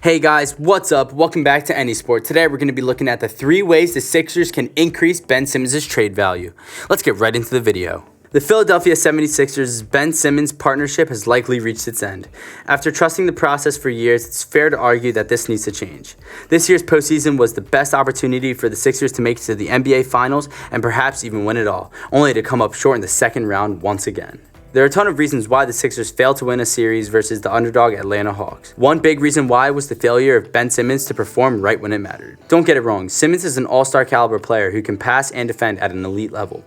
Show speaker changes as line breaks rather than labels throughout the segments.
Hey guys, what's up? Welcome back to Any Sport. Today we're going to be looking at the 3 ways the Sixers can increase Ben Simmons' trade value. Let's get right into the video. The Philadelphia 76ers' Ben Simmons partnership has likely reached its end. After trusting the process for years, it's fair to argue that this needs to change. This year's postseason was the best opportunity for the Sixers to make it to the NBA Finals and perhaps even win it all, only to come up short in the second round once again. There are a ton of reasons why the Sixers failed to win a series versus the underdog Atlanta Hawks. One big reason why was the failure of Ben Simmons to perform right when it mattered. Don't get it wrong, Simmons is an all-star caliber player who can pass and defend at an elite level.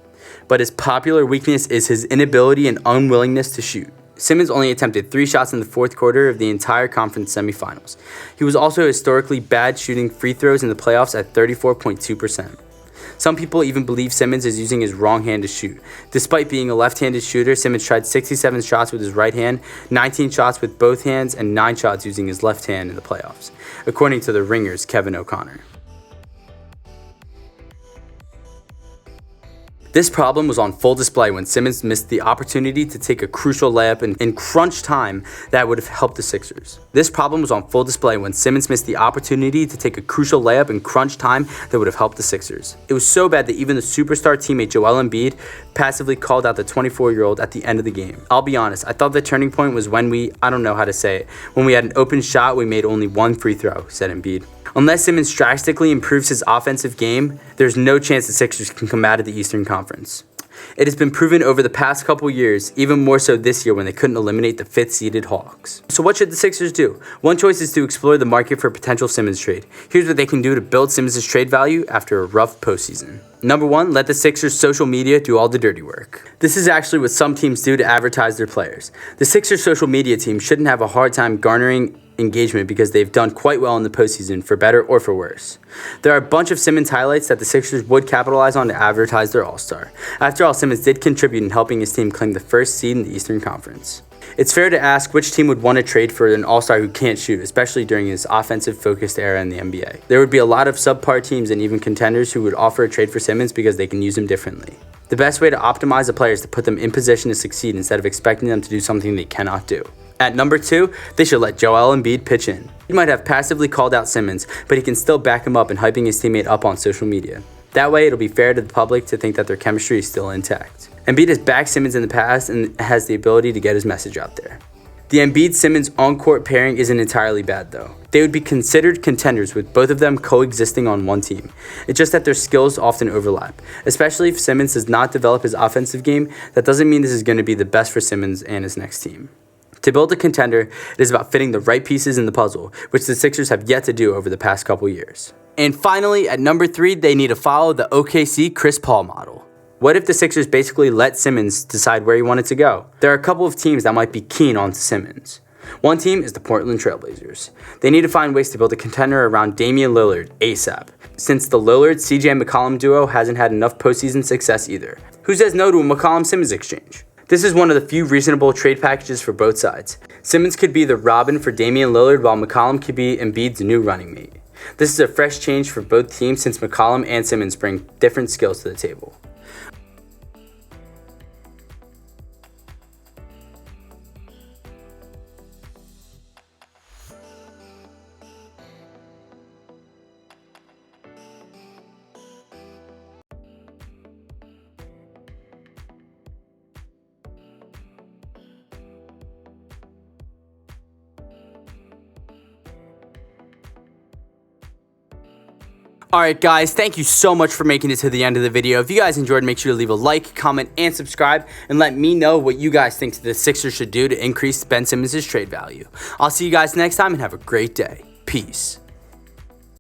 But his popular weakness is his inability and unwillingness to shoot. Simmons only attempted 3 shots in the fourth quarter of the entire conference semifinals. He was also historically bad shooting free throws in the playoffs at 34.2%. Some people even believe Simmons is using his wrong hand to shoot. Despite being a left-handed shooter, Simmons tried 67 shots with his right hand, 19 shots with both hands, and 9 shots using his left hand in the playoffs, according to The Ringer's Kevin O'Connor. This problem was on full display when Simmons missed the opportunity to take a crucial layup in crunch time that would have helped the Sixers. It was so bad that even the superstar teammate Joel Embiid passively called out the 24-year-old at the end of the game. I'll be honest, I thought the turning point was when we had an open shot, we made only 1 free throw, said Embiid. Unless Simmons drastically improves his offensive game, there's no chance the Sixers can come out of the Eastern Conference. It has been proven over the past couple years, even more so this year when they couldn't eliminate the 5th-seeded Hawks. So what should the Sixers do? One choice is to explore the market for a potential Simmons trade. Here's what they can do to build Simmons' trade value after a rough postseason. Number 1, let the Sixers' social media do all the dirty work. This is actually what some teams do to advertise their players. The Sixers' social media team shouldn't have a hard time garnering engagement because they've done quite well in the postseason, for better or for worse. There are a bunch of Simmons highlights that the Sixers would capitalize on to advertise their all-star. After all, Simmons did contribute in helping his team claim the 1st seed in the Eastern Conference. It's fair to ask which team would want to trade for an all-star who can't shoot, especially during his offensive-focused era in the NBA. There would be a lot of subpar teams and even contenders who would offer a trade for Simmons because they can use him differently. The best way to optimize a player is to put them in position to succeed instead of expecting them to do something they cannot do. At number 2, they should let Joel Embiid pitch in. He might have passively called out Simmons, but he can still back him up in hyping his teammate up on social media. That way, it'll be fair to the public to think that their chemistry is still intact. Embiid has backed Simmons in the past and has the ability to get his message out there. The Embiid-Simmons on-court pairing isn't entirely bad though. They would be considered contenders with both of them coexisting on one team. It's just that their skills often overlap. Especially if Simmons does not develop his offensive game, that doesn't mean this is going to be the best for Simmons and his next team. To build a contender, it is about fitting the right pieces in the puzzle, which the Sixers have yet to do over the past couple years. And finally, at number 3, they need to follow the OKC Chris Paul model. What if the Sixers basically let Simmons decide where he wanted to go? There are a couple of teams that might be keen on Simmons. One team is the Portland Trail Blazers. They need to find ways to build a contender around Damian Lillard ASAP, since the Lillard-CJ McCollum duo hasn't had enough postseason success either. Who says no to a McCollum-Simmons exchange? This is one of the few reasonable trade packages for both sides. Simmons could be the Robin for Damian Lillard, while McCollum could be Embiid's new running mate. This is a fresh change for both teams since McCollum and Simmons bring different skills to the table. Alright guys, thank you so much for making it to the end of the video. If you guys enjoyed, make sure to leave a like, comment, and subscribe, and let me know what you guys think the Sixers should do to increase Ben Simmons' trade value. I'll see you guys next time and have a great day. Peace.